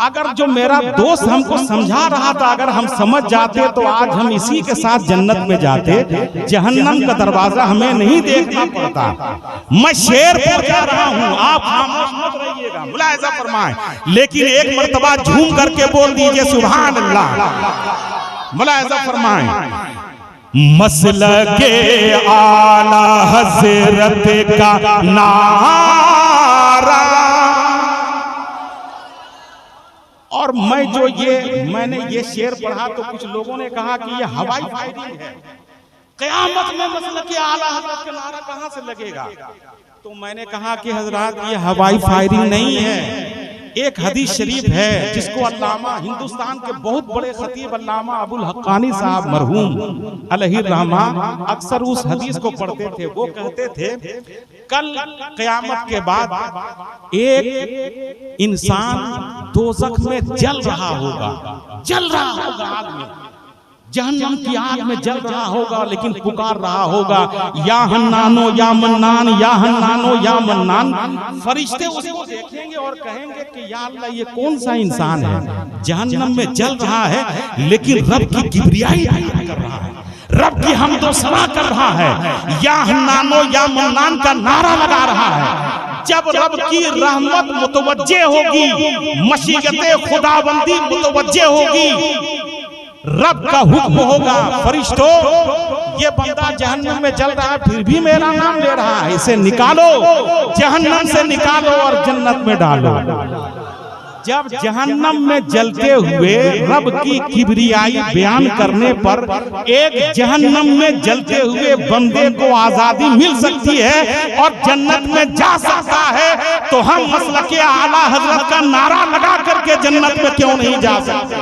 अगर जो मेरा दोस्त हमको समझा रहा था अगर हम समझ जाते तो आज हम इसी के साथ जन्नत में जाते, जहन्नम का दरवाजा हमें नहीं देखना पड़ता। मैं शेर पहुंचा रहा हूं, आप खामोश मत रहिएगा, मुलाहिजा फरमाएं, लेकिन एक मर्तबा झूम करके बोल दीजिए सुभान अल्लाह। मुलाहिजा फरमाएं, मसलके आला हजरत का नारा। और मैंने ये शेर पढ़ा तो कुछ लोगों ने कहा कि ये हवाई फायरिंग है, क़यामत में मसलके आला हज़रत का नारा कहां से लगेगा। तो मैंने कहा कि हजरत ये हवाई फायरिंग नहीं है, एक हदीस शरीफ है जिसको अल्लामा, हिंदुस्तान के बहुत बड़े खतीब अल्लामा अबुल हक्कानी साहब मरहूम अलैहि रहमा अक्सर उस हदीस को पढ़ते थे। वो कहते थे कल क़यामत के बाद एक इंसान दोज़ख में जल रहा होगा आग में, जहन्नम की आग में जल रहा होगा, लेकिन पुकार रहा होगा या हन्नानो या मन्नान, या हन्नानो या मन्नान। फरिश्ते उसको देखेंगे और कहेंगे कि या अल्लाह ये कौन सा इंसान है, जहन्नम में जल रहा है लेकिन रब की किबरियाई कर रहा है, रब की हमदो सना कर रहा है, या हन्नानो या मन्नान का नारा लगा रहा है। जब रब की रहमत मुतवज्जे होगी, मशीयते खुदाबंदी मुतवज्जे होगी, रब का हुक्म होगा, फरिश्तों ये बंदा जहन्नम में जल रहा है फिर भी मेरा नाम ले रहा है, इसे निकालो, जहन्नम से निकालो और जन्नत में डालो। जब जहन्नम में जलते हुए रब की किबरियाई बयान करने पर एक जहन्नम में जलते हुए बंदे को आजादी मिल सकती है और जन्नत में जा सकता है, तो हम मसलके आला हजरत का नारा लगा करके जन्नत में क्यों नहीं जा सकते।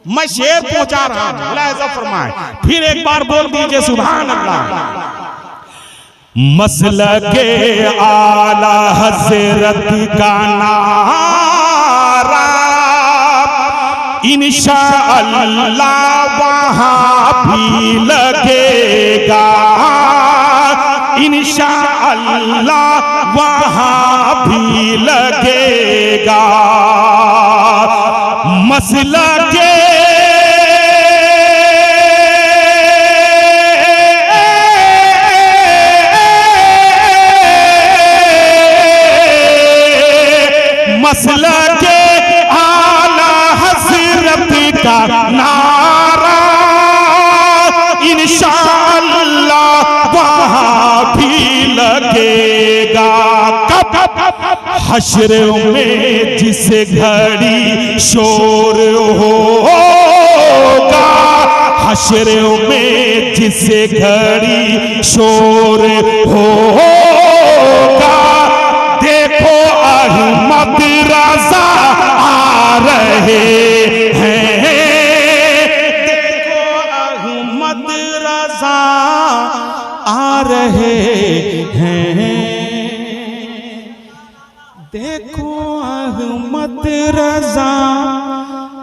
मैं शेर पहुंचा रहा हूं, मुलाहिजा फरमाएं, फिर एक बार बोल दीजिए सुभान अल्लाह। मसलके आला हजरत का नारा इंशाअल्लाह वहां भी लगेगा, इंशाअल्लाह वहां भी लगेगा। मसलके मसलके आला हज़रत का नारा इंशाअल्लाह वहां भी लगेगा। हश्र में जिस घड़ी शोर होगा, हश्र में जिस घड़ी शोर होगा, देखो अहमद रज़ा आ रहे हैं, देखो अहमद रज़ा आ रहे हैं, देखो अहमद रज़ा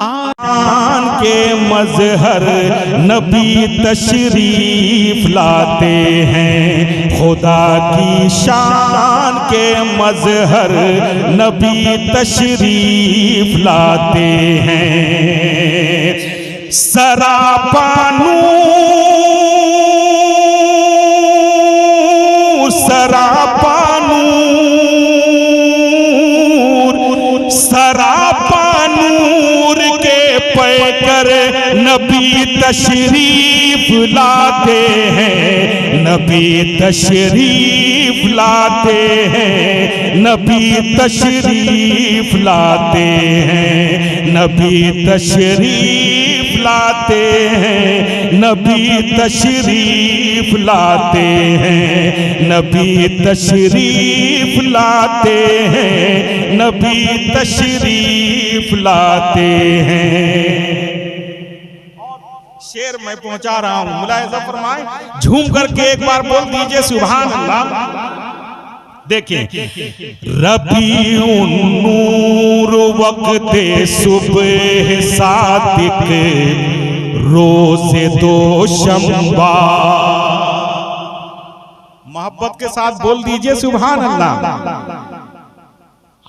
आन के मजहर नबी तशरीफ लाते हैं, खुदा की शान के मजहर नबी तशरीफ लाते हैं। सरापा नूर, सरापा नूर, सरापा नूर के पैकर नबी तशरीफ लाते हैं, नबी तशरीफ लाते हैं, नबी तशरीफ लाते हैं, नबी तशरीफ लाते हैं, नबी तशरीफ लाते हैं, नबी तशरीफ लाते हैं, नबी तशरीफ लाते हैं। शेर मैं पहुंचा रहा हूं, मुलाहिजा फरमाएं, झूम करके एक बार बोल दीजिए सुभान अल्लाह। देखिए, रबीउन नूर वक्ते सुबह सादिक रोज़े दोशंबा। मोहब्बत के साथ बोल दीजिए सुभान अल्लाह।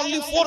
only for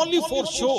only for show،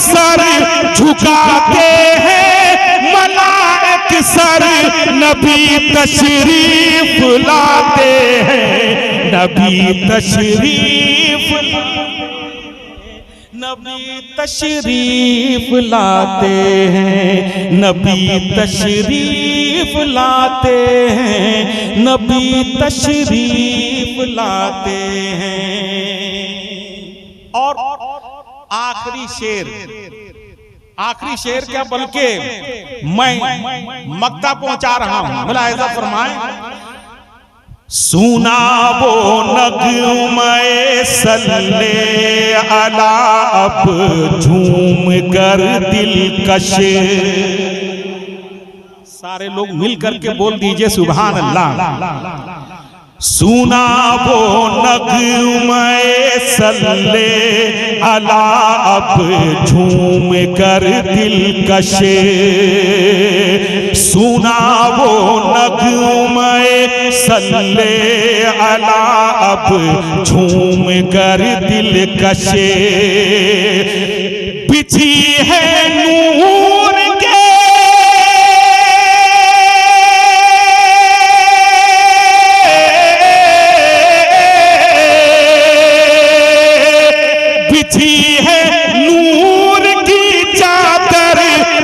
sir झुकाते हैं, मलाइक सर नबी तशरीफ लाते हैं, नबी तशरीफ लाते हैं, नबी तशरीफ लाते हैं, नबी तशरीफ लाते हैं। और आखिरी शेर क्या बल्कि मैं मक्ता पहुंचा रहा हूं, मुलाहिजा फरमाएं। सुना वो नगमे सल्ले अला अब झूम कर दिलकश, सारे लोग मिल करके बोल दीजिए सुभान अल्लाह। सुना वो नगमे सल्ले अला अब झूम कर दिलकश, सुना वो नगमे सल्ले अला अब झूम कर दिलकश, बिछी है नूर के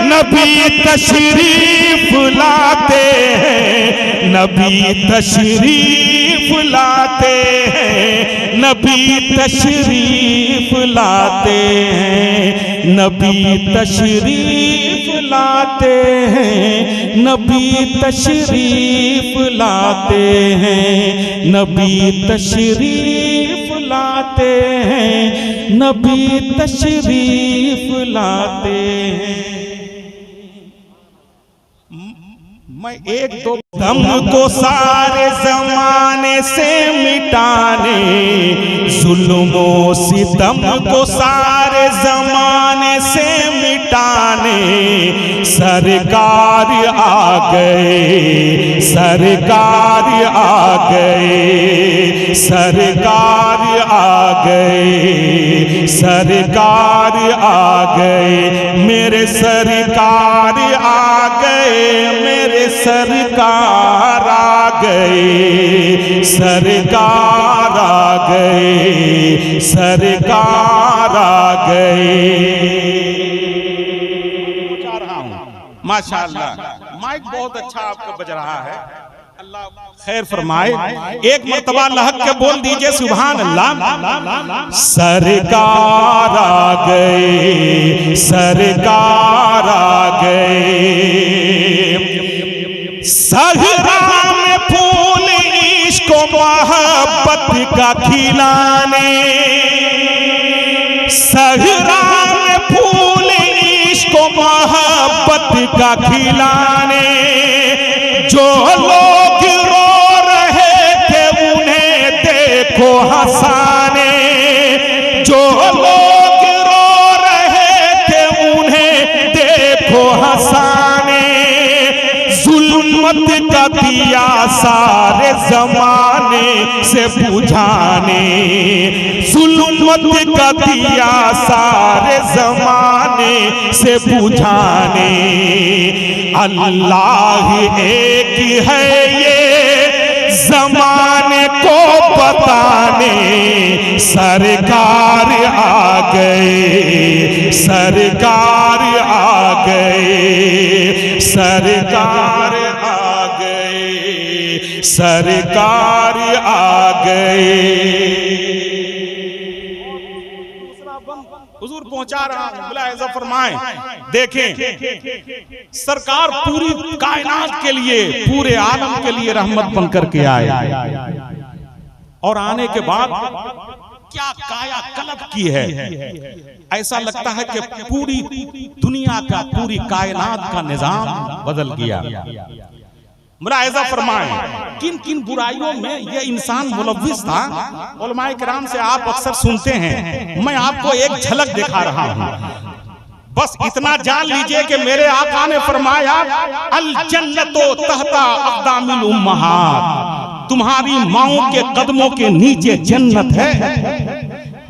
नबी तशरीफ लाते हैं, नबी तशरीफ लाते हैं, नबी तशरीफ लाते हैं, नबी तशरीफ लाते हैं, नबी तशरीफ लाते हैं, नबी तशरीफ लाते हैं, नबी तशरीफ लाते हैं। मैं एक दो दम को सारे जमाने से मिटाने, जुल्मो सितम को सारे जमाने से मिटाने, सरकार आ गए, सरकार आ गए, सरकार आ गए, सरकार आ गए, मेरे सरकार आ गए, मेरे सरकार आ गए, सरकार आ गए, सरकार आ गए। माशाअल्लाह, माइक बहुत अच्छा आपका बज रहा है, अल्लाह खैर फरमाए। एक मर्तबा लहक के बोल दीजिए सुभान अल्लाह। सरकार आ गए, सरकार आ गए, सहरा में फूल इश्क मोहब्बत का खिलाने, सहरा में फूल इश्क मोहब्बत का खिलाने, जो लोग रो रहे थे उन्हें देखो हंसाने, जो लोग रो रहे थे उन्हें देखो हंसाने, जुल्मत का दिया सारे जमाने से बुझाने, जुल्मत का दिया सारे जमाने से बुझाने, अल्लाह एक है ये जमाने को बताने, सरकार आ गए, सरकार आ गए, सरकार आ गए, सरकार आ गए। हुजूर पहुंचा रहा हूं, मुलाहिजा फरमाएं। देखें, सरकार पूरी कायनात के लिए, पूरे आलम के लिए रहमत बनकर के आए, और आने के बाद क्या काया कल्प की है। ऐसा लगता है कि पूरी दुनिया का, पूरी कायनात का निजाम बदल गया। मुलाहिजा फरमाएं, किन किन बुराइयों में ये इंसान मुलव्विस था, उलमाए किराम से आप अक्सर सुनते हैं। मैं आपको एक झलक दिखा रहा हूं, बस इतना जान लीजिए कि मेरे आका ने फरमाया, अल जन्नतो तहता अक़दामिल उम्महात, तुम्हारी माओं के कदमों के नीचे जन्नत है।